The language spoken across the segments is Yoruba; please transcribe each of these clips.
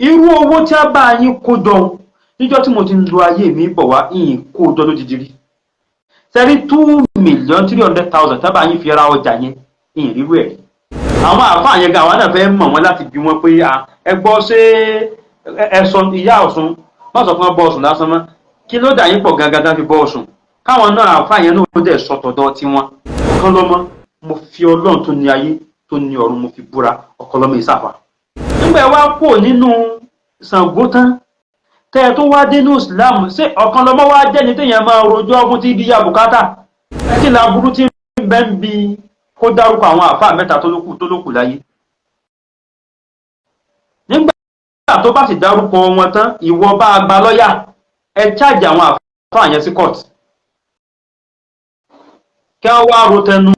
irú owó tí a bá yín kó jọ níjọ́ tí mo ti ń lo ayé mi bọ̀ wá ìyìn kó jọ lójijì rí sẹ́rí 2,300,000 tí a bá yín fi ra ọjà yẹn ìyìn rírú ẹ̀ àwọn àfáà yẹn gan àwọn náà fẹ́ mọ̀ wọ́n láti bí wọ́n pé ẹ gbọ́ ṣé ẹ̀sọ́ ìyá Ọ̀ṣun wọ́n sọ fún wọn bọ́ Ọ̀ṣun lásán mọ́ kí ló dà yín pọ̀ gangan tán fi bọ́ Ọ̀ṣun káwọn náà àfáà yẹn náà dẹ̀ sọ̀tọ̀dọ̀ tiwọn ọ̀kan lọ́mọ mo fi Ọlọ́run tó ní ayé tó ní ọ̀run mo fi búra ọ̀kan lọ́mọ ìsáfà nígbà wá kò nínú Ṣàngó tán tẹ́ ẹ tó wá dénú Islam ṣé ọ̀kan lọ́mọ wá jẹ́ ní téèyàn máa rojọ́ fún tí bíyà bùkátà kí làbúrú tí ń bẹ́ ń bi kó dárúkọ àwọn àfáà mẹ́ta tó lókù láyé nígbà tó bá sì dárúkọ wọn tán ìwọ bá gba lọ́yà ẹ chájì àwọn àfáà yẹn sí court kí wọ́n wá ro tẹnu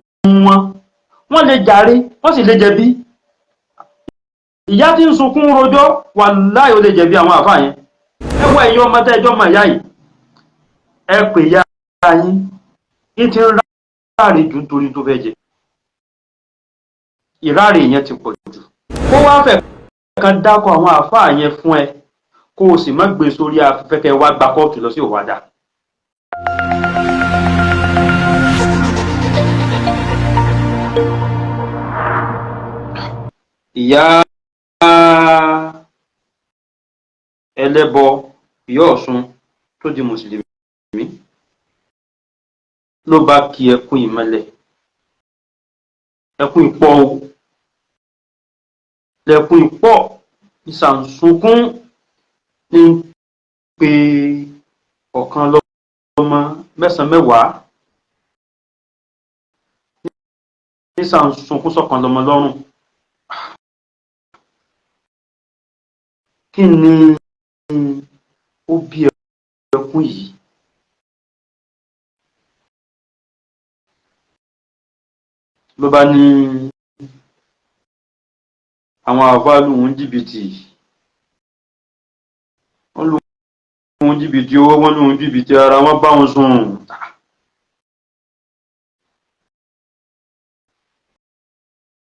wọ́n lè jàre wọ́n sì lè jẹ̀bi ìyá tí ń sunkún rojọ́ wàláhì ó lè jẹ̀bi àwọn àfáà yẹn ẹ wọ ẹ̀yin ọmọ tẹ́jọ́ mọ̀ ìyá yìí ẹ pè ya yín ní ti ń ráre jù nítorí tó fẹ́ jẹ ìráre yẹn ti pọ̀ jù kó wá fẹ́ kan dákọ̀ àwọn àfáà yẹn fún ẹ kó o sì má gbé sórí afẹ́fẹ́ kẹ́ wá gba kóòtù lọ sí òwádà. ìyá ẹlẹ́bọ ìyá Ọ̀ṣun tó di mùsùlùmí ló bá kí ẹkún ìmọ́lẹ̀ ẹkún ìpọ̀ o lẹ́kún ìpọ̀ ìsànsunkún ní pé ọ̀kan lọ́mọ mẹ́sàn-án mẹ́wàá ìsànsunkún sọ̀kan lọ́mọ lọ́rùn kí ni ó bí ẹkún yìí ló bá ní àwọn àfáàlù ń jìbìtì wọ́n lù ń jìbìtì owó wọ́n lù ń jìbìtì ara wọ́n bá wọn sùn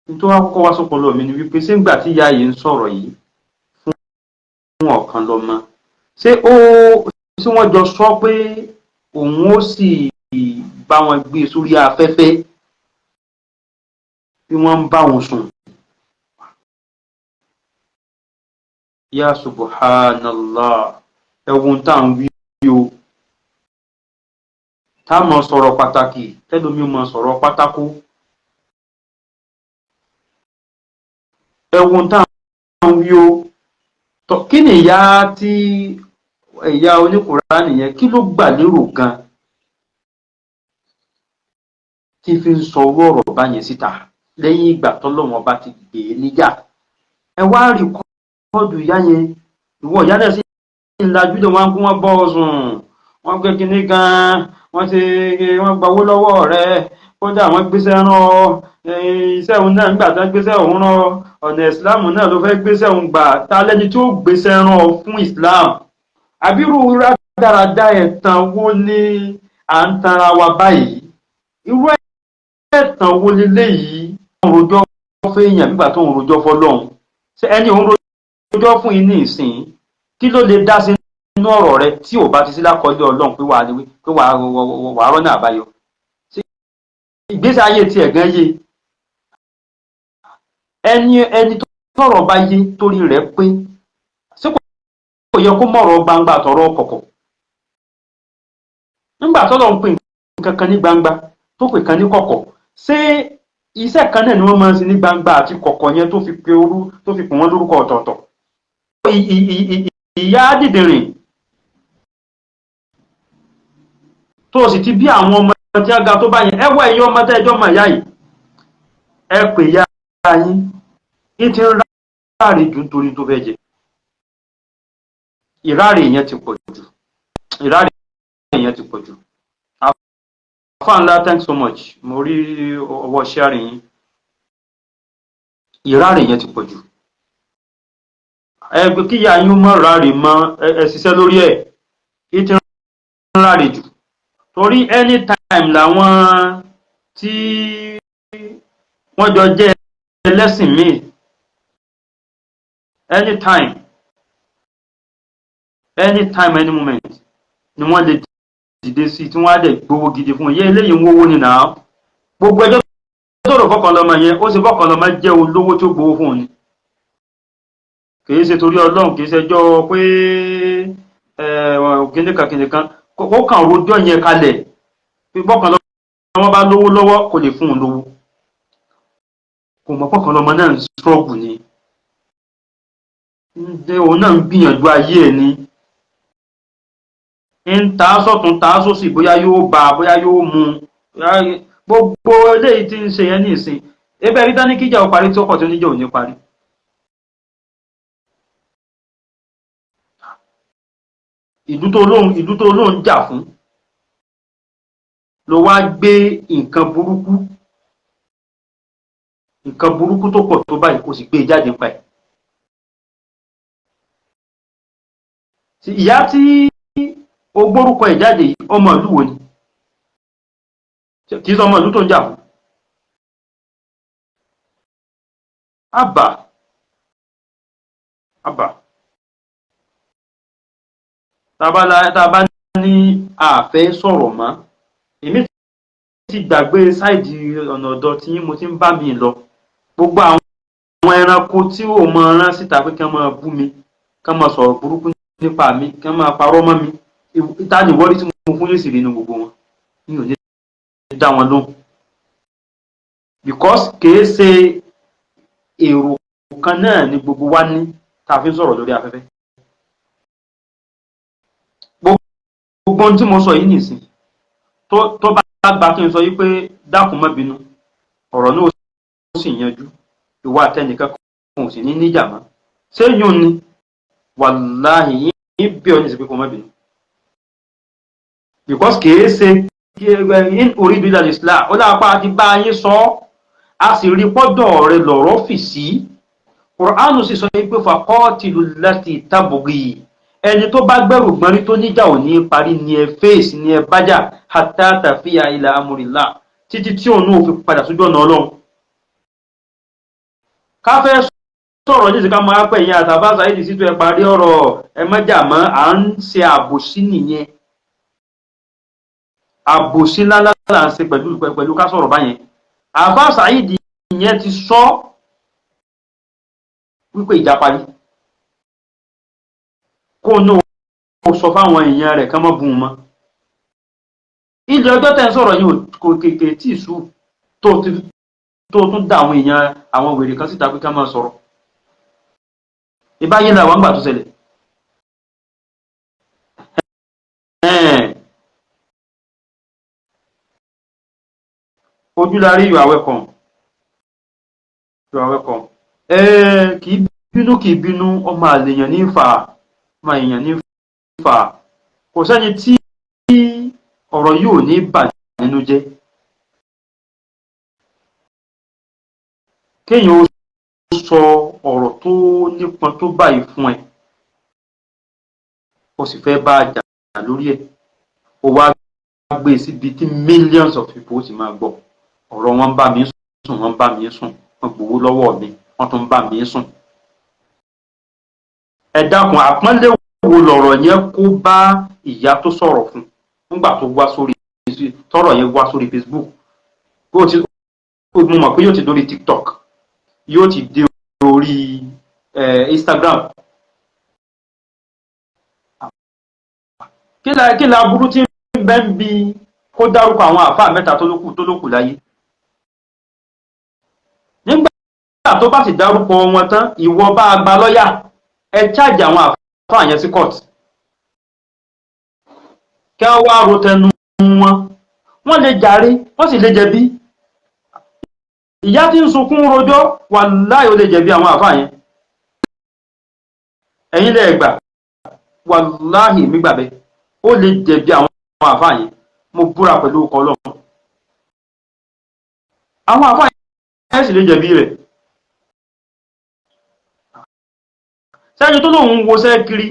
nítorí wọ́n kọ́kọ́ wá sọ́pọ̀lọ́ mi ni wípé ṣé ńgbà tí ìyá yìí ń sọ̀rọ̀ yìí fún ọ̀kan lọ́mọ ṣé wọ́n jọ sọ pé òun ó sì bá wọn gbé sórí afẹ́fẹ́ bí wọ́n ń bá wọn sùn. Ya subhanallah ẹ̀wọ̀n tá à ń wí o tá mọ̀ sọ̀rọ̀ pàtàkì tẹ́lómi mọ̀ sọ̀rọ̀ pátákó ẹ̀wọ̀n tá à ń wí o kí ni ìyá oníkùránì nìyẹn kí ló gbà lérò gan tí fi ń sọ ọ̀rọ̀ báyẹn síta lẹ́yìn ìgbà tọ́lọ́wọ́n bá ti gbé e níjà ẹ wá rí kọ́ọ̀dù ìyá yẹn ìwọ ìyá náà sì ń lajú lé wọn kó wọn bọ́ sùn wọn gbé kinní gan wọn gba owó lọ́wọ́ rẹ kódà wọn gbéṣẹ́ rán ọ iṣẹ́ òun náà nígbà tó ń gbéṣẹ́ òun rán ọ̀nà ìsìláàmù náà ló fẹ́ gbéṣẹ́ òun gbà ta lẹ́ni tí ó gbéṣẹ́ rán ọ fún ìsìláàmù àbírú rádaràda ẹ̀tàn wo ni à ń tanra wa báyìí irú ẹ̀tàn wo leléyìí ń rojọ́ fẹ́yàn nígbà tó ń rojọ́ fọlọ́run ṣé ẹni òun rojọ́ fún yín ní ìsìn kí ló lè dá sí inú ọ̀rọ̀ rẹ tí ò bá ti sí lákọọ́lẹ̀ Ọlọ́run pé wàá rọ́nà àbáyọ ìgbésí ayé tiẹ̀ gan yé ẹni tó tọ̀rọ̀ bá yé torí rẹ̀ pé ṣé kò yẹ kó mọ̀rọ̀ gbangba tọ̀rọ̀ kọ̀kọ̀ nígbà tọ́lọ̀ ń pè nǹkan kan ní gbangba tó pè kan ní kọ̀kọ̀ ṣé iṣẹ́ kan náà ni wọ́n máa ń ṣe ní gbangba àti kọ̀kọ̀ yẹn tó fi pè wọ́n lórúkọ ọ̀tọ̀ọ̀tọ̀ ìyá dìdìrìn tó sì ti bí àwọn ọmọ tí a ga tó bá yẹn ẹ wọ ẹ̀yin ọmọ tẹ́jọ́ mọ̀ ìyá yìí ẹ pè ya yín ní ti ń ráre jù nítorí tó fẹ́ jẹ ìráre yẹn ti pọ̀ jù àfáànlá thanks so much mo rí ọwọ́ sharing yín ìráre yẹn ti pọ̀ jù ẹgbẹ́ kíyà yín mọ́ ráre mọ́ ẹ ṣiṣẹ́ lórí ẹ̀ kí ti ń ráre jù torí anytime làwọn tí wọ́n jọ jẹ́ ẹlẹ́sìn míì anytime anytime any moment ni wọ́n lè dìde sí tí wọ́n á dẹ̀ gbowó gidi fún yẹ eléyìí ń wówó ni nàá gbogbo ẹjọ́ tó rò fọ́kàn lọ́mọ yẹn ó sì fọ́kàn lọ́mọ jẹ́ olówó tó gbowó fún ni kìí ṣe torí ọlọ́run kìí ṣẹjọ́ pé kìnìkan kó kàn rojọ́ yẹn kalẹ̀ pé fọ́kàn lọ́mọ bá lówó lọ́wọ́ kò lè fún un lówó kò mọ̀ fọ́kàn lọ́mọ náà ń struggle ni òun náà ń gbìyànjú ayé ẹ̀ ni ń ta sọ́tún ta sósì bóyá yóò bá bóyá yóò mú gbogbo eléyìí tí ń ṣe yẹn ní ìsìn ebe rí dání kíjà ó parí tí ó pọ̀ tí ó níjà ò ní parí ìlú tó lóun jà fún ló wá gbé nǹkan burúkú tó pọ̀ tó báyìí kò sì gbé jáde pa ẹ̀ ìyá tí ó gbórúkọ ẹ̀ jáde yìí ọmọ ìlú wo ni kì í sọ ọmọ ìlú tó ń jà fún àbà tàbá ní àfẹ́ sọ̀rọ̀ mọ́ èmi ti gbàgbé sáìdì ọ̀nà ọ̀dọ̀ tí mo ti ń bá mi lọ gbogbo àwọn ẹranko tí ó mọ rán síta pé kí wọ́n máa bú mi kí wọ́n máa sọ̀rọ̀ burúkú nípa mi kí wọ́n máa parọ́ mọ́ mi ìta ni ìwọ́rí tí mo fún lè sì rí inú gbogbo wọn mi ò ní dá wọn lóhùn because kìí ṣe èrò kan náà ni gbogbo wa ní tá a fi ń sọ̀rọ̀ lórí afẹ́fẹ́ gbogbo ohun tí mo sọ yìí nìsín tó bá gba kí n sọ yìí pé dákun má bínú ọ̀rọ̀ náà ó sì yanjú ìwà àtẹnìkan kò sì ní níjà mọ́ ṣé yún ni wàláhì yín bí ọ ní ìsìnkú kò má bínú because kìí ṣe in orí ìdílé Islam ó lápá àti bá ayé sọ a sì rí pọ́dọ̀ rẹ lọ̀rọ̀ fì sí Kùránù sì sọ pé faqatilu allati tabghi ẹni tó bá gbẹ̀rù gbọ́nrí tó níjà ò ní parí ni ẹ fèsì ni ẹ bájà hatta tafiya ila amrillah títí tí òun ò fi padà sójú ọ̀nà Ọlọ́run ká fẹ́ sọ̀rọ̀ ní ìsìnká máa pẹ̀ yẹn àtàbá Saheed Shittu ẹ parí ọ̀rọ̀ ẹ mọ́jà mọ́ à ń ṣe àbòsí nìyẹn àbòsí lálá là ń ṣe pẹ̀lú ká sọ̀rọ̀ báyẹn àbá Saheed yẹn ti sọ wípé ìjà parí kó náà ó sọ fáwọn èèyàn rẹ̀ kán mọ́ bú un mọ́ ilé ọjọ́ tẹ́ ń sọ̀rọ̀ yìí kò kéèké tí ìṣú tó tún dá àwọn èèyàn àwọn wèrè kan síta pé ká máa sọ̀rọ̀ ìbáyé làwọn gbà tó ṣẹlẹ̀ ojúlarí you are welcome kì í bínú ọmọ àlèyàn ní ìfà ọmọ èèyàn ní ìfà kò sẹ́ni tí ọ̀rọ̀ yìí ò ní bà nínú jẹ́ kéèyàn ó sọ ọ̀rọ̀ tó nípọn tó báyìí fún ẹ ó sì fẹ́ bá a jà lórí ẹ̀ ó wá gbé síbi tí millions of people ti máa gbọ́ ọ̀rọ̀ wọn bá mi sùn wọ́n gbowó lọ́wọ́ mi wọ́n tún bá mi sùn ẹ dákun àpọ́nlé wo lọ̀rọ̀ yẹn kó bá ìyá tó sọ̀rọ̀ fún nígbà tó wá sórí tọ́rọ̀ yẹn wá sórí Facebook mo mọ̀ pé yóò ti dórí TikTok yóò ti dé orí Instagram kí la burú tí ń bẹ ń bi kó dárúkọ àwọn àfáà mẹ́ta tó lókù láyé nígbà tó bá sì dárúkọ wọn tán ìwọ bá gba lọ́yà ẹ chájì àwọn àfáà yẹn sí court kí wọ́n wá ro tẹnu wọ́n lè jàre wọ́n sì lè jẹ̀bi ìyá tí ń sunkún rojọ́ wàláhì ó lè jẹ̀bi àwọn àfáà yẹn ẹ̀yin lè gbà wàláhì mi gbàgbé ó lè jẹ̀bi àwọn àfáà yẹn mo búra pẹ̀lú ọkọ̀ Ọlọ́run àwọn àfáà yẹn sì lè jẹ̀bi rẹ̀ sẹ́ni tó lóun wo sẹ́kiri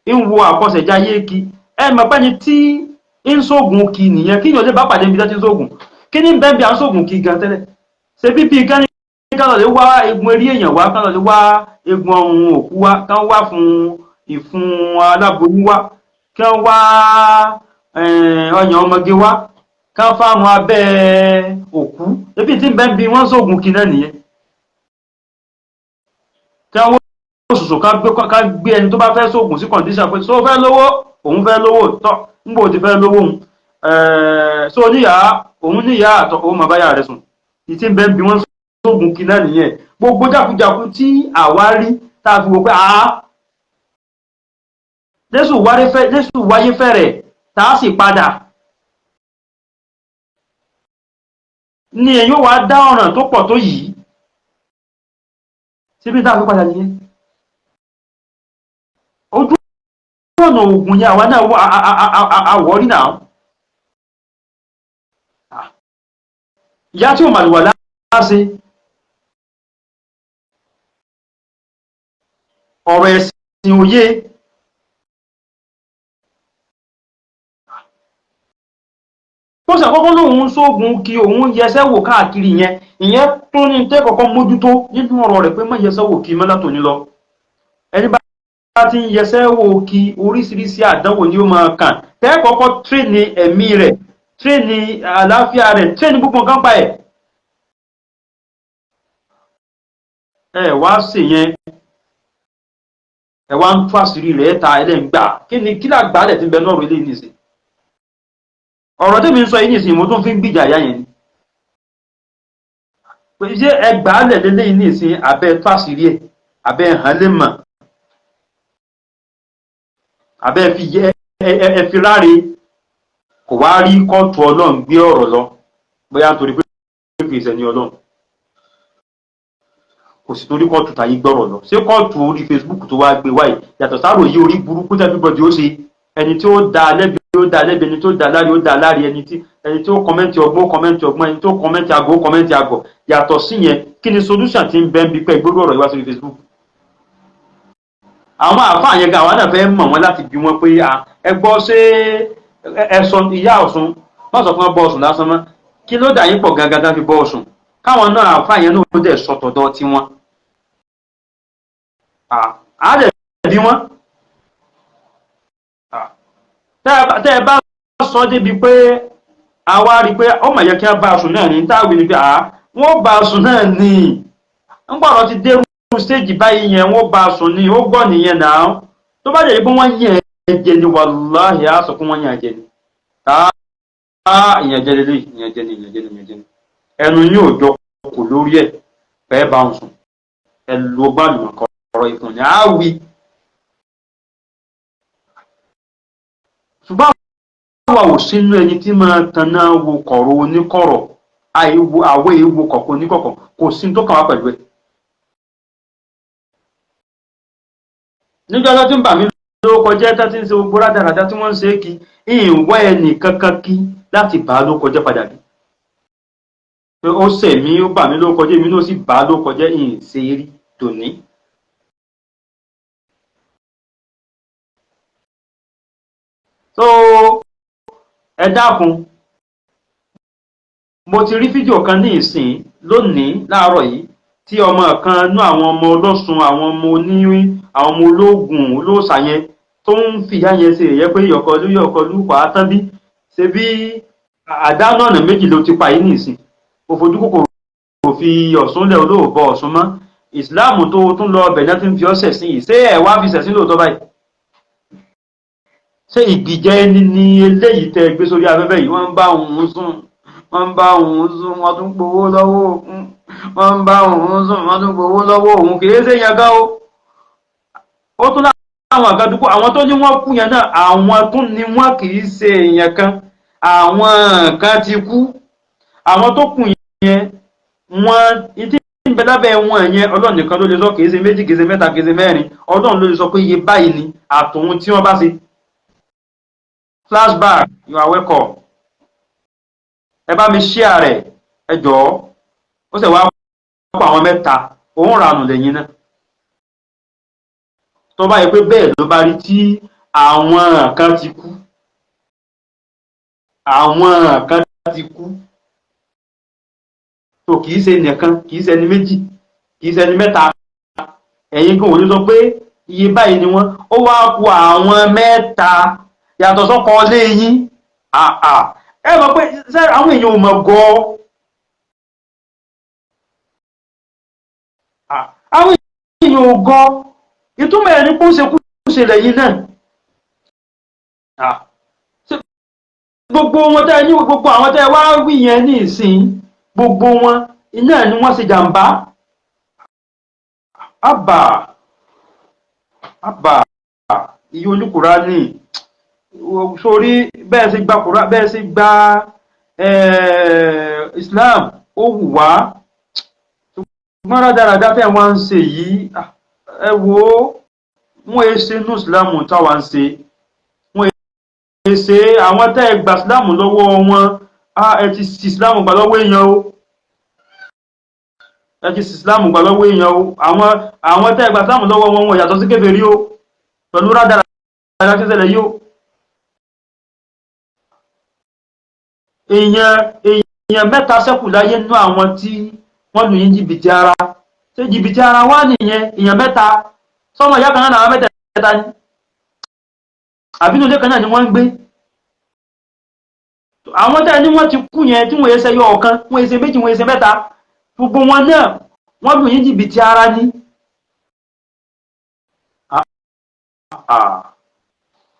ń wo àkọsẹ̀jáyé kí ẹ mọ̀ pẹ́ni tí ń sógun kí nìyẹn kí yàn lè bá pàdé ibi tí ń sógun kí ní bẹ́ẹ̀ bí à ń sógun kí gan tẹ́lẹ̀ ṣe bíbí kán lọ lè wá egun erí èèyàn wá kán lọ lè wá egun ọrùn òkú wá kán wá fún ìfun aláboyún wá, kí wọ́n wá ọyàn ọmọge wá, kí wọ́n fárun abẹ́ òkú, ebi tí ń bẹ́ ń bi wọ́n sóògùn kí náà nìyẹn. Kí wọ́n òṣùṣù ká gbé ẹni tó bá fẹ́ sóògùn sí kọ̀ǹdíṣàn pé so fẹ́ lówó, òun fẹ́ lówó tọ́ nígbò tí fẹ́ lówó òun so níyàá, òun níyàá àtọ̀ òun mà báyà rẹ̀ sùn, ìtí ń bẹ́ ń bi wọ́n sóògùn kí náà nìyẹn. Gbogbo jákujàku tí àwa rí tá a fi wò pé Jésù wáyé fẹ́rẹ̀ tá a sì padà ni èyí ó wá dá ọ̀ràn tó pọ̀ tó yìí síbi tá a fi padà nìyẹn. Ojú ọ̀nà ògùn yẹn àwa náà àwọ̀rí náà. Ìyá tí ò màlúwà láṣẹ ọ̀rọ̀ ẹ̀sìn òye tó ṣàkọ́kọ́ lóun sógun kí òun yẹsẹ́ wò káàkiri yẹn, ìyẹn tó ní tẹ́ kọ́kọ́ mójútó nínú ọ̀rọ̀ rẹ̀ pé má yẹsẹ́ wò kí mọ́lá tòní lọ. Ẹni bá ti ń yẹsẹ́ wò kí oríṣiríṣi àdánwò ni ó máa kàn, tẹ́ kọ́kọ́ tírèèni ẹ̀mí rẹ̀, tírèèni àlàáfíà rẹ̀, tírèèni gbogbo nǹkan pa ẹ̀. Ẹ wá ṣe yẹn, ẹ wá ń tú àṣírí rẹ̀ ta ẹlẹ́ǹgbà kí làgbálẹ̀ ti ń bẹ lọ́rùn ilé nìsín. Ọ̀rọ̀ tí mi ń sọ yìí nìsín mo tún fi ń gbìjà ìyá yẹn ni. Pé ṣé ẹgbàálẹ̀ lélẹ́yìn nìsín abẹ́ tú àṣírí ẹ̀, abẹ́ hàn lè mọ̀, abẹ́ fi ráre, kò wá rí kóòtù Ọlọ́run gbé ọ̀rọ̀ lọ bóyá nítorí pé kì í ṣẹni Ọlọ́run, kò sì torí kóòtù tàyí gbọ́rọ̀ lọ. Ṣé kóòtù orí Facebook tó wá gbé wáyé yàtọ̀ sáró yí orí burúkú tẹ́bíbọ̀dì ó ṣe, ẹni tí ó dá lẹ́bi ó dá lẹ́bi, ẹni tó dá láre ó dá láre, ẹni tí ó kọ́mẹ́ǹtì ọgbọ́n ó kọ́mẹ́ǹtì ọgbọ́n, ẹni tó kọ́mẹ́ǹtì àgọ́ ó kọ́mẹ́ǹtì àgọ́. Yàtọ̀ sí yẹn, kí ni solution ti ń bẹ́ ń bí pẹ́ gbogbo ọ̀rọ̀ yìí wá sórí Facebook? Àwọn àfáà yẹn gan àwọn náà fẹ́ mọ̀ wọ́n láti bí wọ́n pé ẹ gbọ́ ṣé ẹ̀sọ́ ìyá Ọ̀ṣun má sọ fún wọn bọ́ Ọ̀ṣun lásán mọ́, kí ló dà yín pọ̀ gangan tán fi bọ́ Ọ̀ṣun? Káwọn náà àfáà yẹn náà ó dẹ̀ sọ̀tọ̀dọ̀ tiwọn. Á dẹ̀ bí wọ́n. Tẹ́ ẹ bá sọ débi pé àwa rí pé ó mà yẹ kí wọ́n bá Ọ̀ṣun náà ní táwí ni pé wọ́n bá Ọ̀ṣun náà ní ń pàrọ̀ ti dé stéèjì báyìí yẹn, wọ́n bá Ọ̀ṣun ní ó gbọ́ nìyẹn náà. Tó bá jẹ́ pé wọ́n yẹn ẹ̀jẹ̀ ni wàláhì á sọ fún wọn yẹn ẹ̀jẹ̀ ni. Ìyẹn jẹ́ lélẹ̀, ìyẹn jẹ́ ni. Ẹnu yóò jọ kò lórí ẹ̀ fẹ́ bá wọn sùn. Ẹ lo báàlù ọ̀rọ̀ ìkànnì á wí. Ṣùgbọ́n àwa ò sínú ẹni tí máa tanná wo kọ̀rọ̀ oníkọ̀rọ̀, àwọ̀ èèwò kọ̀kọ̀ oníkọ̀kọ̀, kò sí tó kàn wá pẹ̀lú ẹ̀. Níjọ́ tí ń bà mí lórúkọ jẹ́ tá tí ń ṣe gbogbo rádaràdá tí wọ́n ń ṣe kí ìwọ́ ẹnì kankan kí láti bà á lórúkọ jẹ́ padà bí. Pé ó ṣẹ̀ mí, ó bà mí lórúkọ jẹ́, èmi náà sì bà á lórúkọ jẹ́, ìṣe rí tòní. So ẹ dákun, mo ti rí fídíò kan ní ìsìn lónìí láàárọ̀ yìí tí ọmọ kan nú àwọn ọmọ ọlọ́sùn, àwọn ọmọ ológun olóòṣà yẹn tó ń fìyà yẹn ṣe èyẹ pé yọ̀kọlú kọ̀ á tán bí ṣe bí àdánù ọ̀nà méjì ló ti pa yìí ní ìsìn. Ó fojú kòkòrò kò fi Ọ̀ṣun lẹ̀, olóòbọ̀ Ọ̀ṣun mọ́. Ìsìláàmù tó tún lọ ọbẹ̀ náà ti ń fi ọ́ ṣẹ̀sìn yìí, ṣé ẹ̀ wá fi ṣẹ̀sìn lóòótọ́ báyìí? Ṣé ìgbìjẹ ẹni ni eléyìí tẹ gbé sórí afẹ́fẹ́ yìí? Wọ́n ń bá òun sùn, wọ́n tún gbowó lọ́wọ́ òun, wọ́n ń bá òun sùn, wọ́n tún gbowó lọ́wọ́ òun. Kì í ṣe yẹn gan o. Ó tún láwọn àgàdúgbò, àwọn tó ní wọ́n kú yẹn náà, àwọn tó ní wọ́n kì í ṣe èèyàn kan, àwọn kan ti kú. Àwọn tó kù yẹn, wọ́n ìdí ìbẹ̀ lábẹ́ wọn yẹn, Ọlọ́run nìkan ló lè sọ, kì í ṣe méjì, kì í ṣe mẹ́ta, kì í ṣe mẹ́rin. Ọlọ́run ló lè sọ pé iye báyìí ni àtòun tí wọ́n bá ṣe. Flashback, you are welcome. Ẹ bá mi share rẹ̀, ẹ jọ̀ọ́. Ó sì wá pọ̀ àwọn mẹ́ta, òun ranù lẹ́yìn náà. Tó bá yẹ pé bẹ́ẹ̀ ló bá rí tí àwọn kan ti kú. Àwọn kan ti kú. So kìí ṣe nìkan, kìí ṣe ẹni méjì, kìí ṣe ẹni mẹ́ta. Ẹ̀yin kan ò ní sọ pé iye báyìí ni wọ́n, ó wá ku àwọn mẹ́ta yàtọ̀ sọ́kọ lé yín. Ẹ mọ̀ pé àwọn èèyàn ò mọ̀ gọ́, àwọn èèyàn ò gọ́, ìtumọ̀ ẹ̀ ní kó ṣe kú ṣẹlẹ̀ yìí náà. Gbogbo wọn tẹ́ ní gbogbo àwọn tẹ́ wá wí yẹn ní ìsìn, gbogbo wọn iná ni wọ́n ṣe jàǹbá. Àbà iye oníkùránì sórí bẹ́ẹ̀ sì gba kùrá bẹ́ẹ̀ sì gba Islam ó wù wá, ṣùgbọ́n rádaràdá tẹ́ wọ́n ń ṣe yìí, ẹ wo wọ́n è ṣe ní Islam táwa ń ṣe, wọ́n è ṣe àwọn tẹ́ gba Islam lọ́wọ́ wọn, ẹ ti sì Islam gbà lọ́wọ́ èèyàn o, ẹ ti sì Islam gbà lọ́wọ́ èèyàn o, àwọn tẹ́ gba Islam lọ́wọ́ wọn yàtọ̀ sí kèfèrí o, pẹ̀lú rádaràdá tí ṣẹlẹ̀ yìí o. Èèyàn mẹ́ta ṣẹ́kù láyé nínú àwọn tí wọ́n lù yín jìbìtì ara, ṣé jìbìtì ara wá nìyẹn? Èèyàn mẹ́ta sọmọ ìyá kan náà làwọn mẹ́tẹ̀ẹ̀ta ni, àbínú ilé kan náà ni wọ́n ń gbé. Àwọn tẹ́ ní wọ́n ti kú yẹn tí wọ́n yẹ ṣe yọ ọ̀kan, wọ́n yẹ ṣe méjì, wọ́n yẹ ṣe mẹ́ta, gbogbo wọn náà wọ́n lù yín jìbìtì ara ní.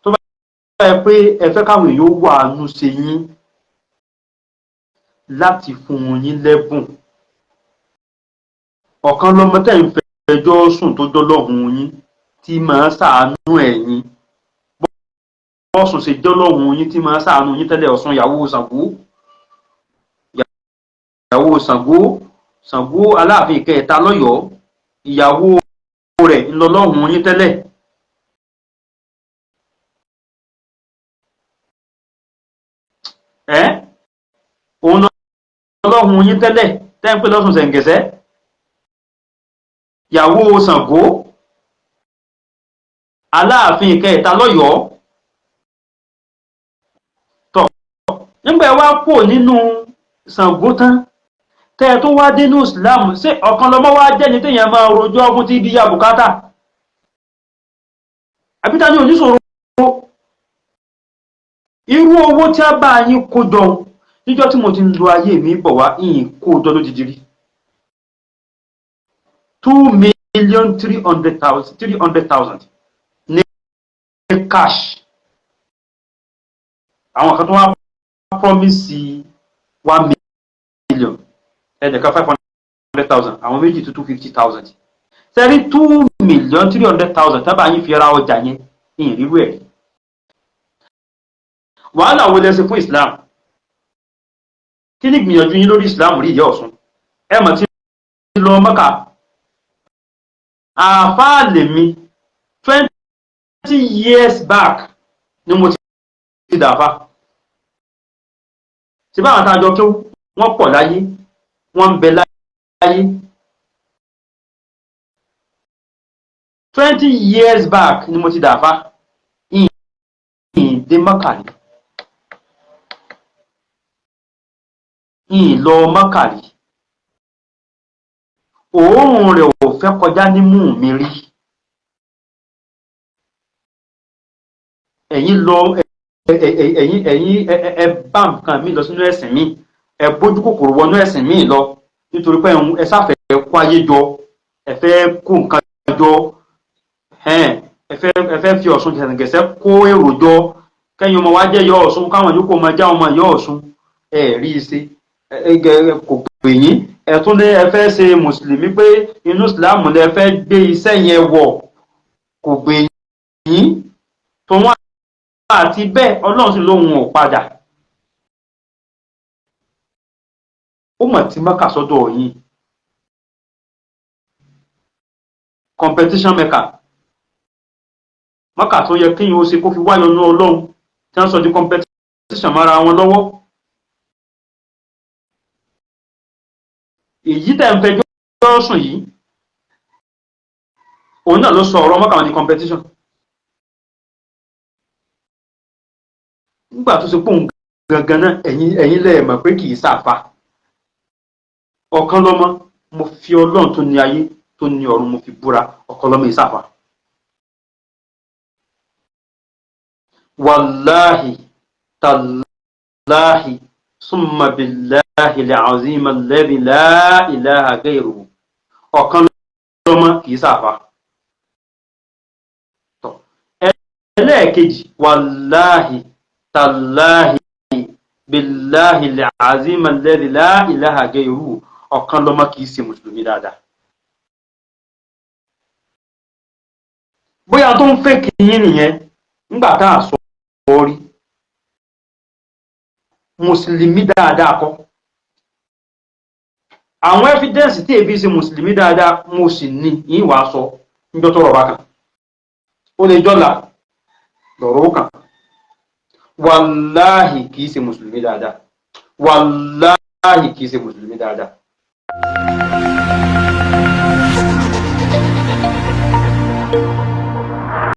Tó bá yẹ pé ẹ fẹ́ káwọn èèyàn wà nù ṣe yín láti fún yín lẹ́bùn, ọ̀kan lọ́mọ tẹ́ ń fẹjọ́ sùn tó jọlọ́hun yín tí máa ṣàánú ẹ̀yin, Ọ̀ṣun ṣe jọlọ́hun yín tí máa ṣàánú yín tẹ́lẹ̀. Ọ̀ṣun ìyàwó Ṣàngó Aláàfin Ìkẹta lọ́yọ̀ọ́, ìyàwó rẹ̀ ńlọlọ́hun yín tẹ́lẹ̀. Òun lọ́lọ́hun yín tẹ́lẹ̀ tẹ́ ń pè lọ́sùn Ṣẹ̀ǹgẹ̀ṣẹ́, ìyàwó Ṣàngó Aláàfin Ìkẹta lọ́yọ̀ọ́. Tọ́ nígbà wá kò nínú Ṣàngó tán tẹ́ tó wá dénú Islam, ṣé ọ̀kan lọ́mọ wá jẹ́ ní téèyàn máa rojọ́ fún tí bí ya bùkátà, àbíta ní oníṣòro? Irú owó tí a bá yín kó jọ níjọ́ tí mo ti ń lo ayé mi bọ̀ wá, ìyìn kó jọ lójijì rí 2,300,000 ní cash. Àwọn kan tó wá promise 1 million, ẹnìkan 500,000, àwọn méjì tó 250,000. Sẹ́rí 2,300,000 tábà yín fi ra ọjà yẹn, ìyìn rírú ẹ̀. Wàhálà wo lẹ́sẹ̀ fún Islam? Kí ni gbìyànjú yín lórí Islam rí ìyá Ọ̀ṣun? Ẹ mọ̀ tí lọ Mẹ́kà, àfáà lèmi 20 years back ni mo ti dàfá. Ṣé báwọn tàjọ kí wọ́n pọ̀ láyé, wọ́n ń bẹ láyé. 20 years back ni mo ti dàfá, ìyìn dé Mẹ́kà ni, ìyìn lọ Mẹ́kà rí, òórùn rẹ̀ ò fẹ́ kọjá nímú mi rí. Ẹ̀yin lọ ẹ bá nǹkan mi lọ sínú ẹ̀sìn mi, ẹ bójú kòkòrò wọnú ẹ̀sìn mi lọ, nítorí pé ẹ sáfẹ́ kó ayé jọ, ẹ fẹ́ kó nǹkan jọ, ẹ fẹ́ fi Ọ̀ṣun Ṣẹ̀ǹgẹ̀ṣẹ́ kó èrò jọ, kẹ́yìn ọmọ wa jẹ́ yọ Ọ̀ṣun, káwọn yòókù ọmọ já ọmọ yọ Ọ̀ṣun. Ẹ rí i ṣe, kò pè yín. Ẹ tún lé ẹ fẹ́ ṣe mùsùlùmí pé inú ìsìláàmù lẹ fẹ́ gbé iṣẹ́ yẹn wọ̀, kò gbé yín. Tòun àti bẹ́ẹ̀ Ọlọ́run sì lóhun ò padà, ó mọ̀ tí Mẹ́kà sọ́dọ̀ yín. Competition Mẹ́kà tó yẹ kíyìn ó ṣe kó fi wáyọ̀ ní Ọlọ́run, tí wọ́n sọ di competition mara wọn lọ́wọ́. Èyí tẹ́ ń fẹjọ́ sùn yìí, òun náà ló sọ ọ̀rọ̀ Mẹ́kà wọn di competition. Nígbà tó ṣe pòun gangan náà ẹ̀yin lẹ́ẹ̀ mọ̀ pé kì í ṣàfà. Ọ̀kan lọ́mọ, mo fi Ọlọ́run tó ní ayé tó ní ọ̀run mo fi búra, ọ̀kan lọ́mọ ìṣàfà. wàláhì tàláhì summa billahi al-azim alladhi la ilaha ghayruhu ọ̀kan lọ́mọ kìí sàfà. ẹlẹ́ẹ̀kejì wàláhì tàláhì billahi al-azim alladhi la ilaha ghayruhu ọ̀kan lọ́mọ kìí ṣe mùsùlùmí dáadáa. bóyá tó ń fẹ́ kìí nìyẹn nígbà tá a sọ rí mùsùlùmí dáadáa kọ́. àwọn evidence tí èbí ṣe mùsùlùmí dáadáa mo sì ní ìwà sọ níjọ́ tọ́rọ̀ bá kàn ó lè jọ́la lọ́rọ̀ kàn. wàláhì kìí ṣe mùsùlùmí dáadáa wàláhì kìí ṣe mùsùlùmí dáadáa.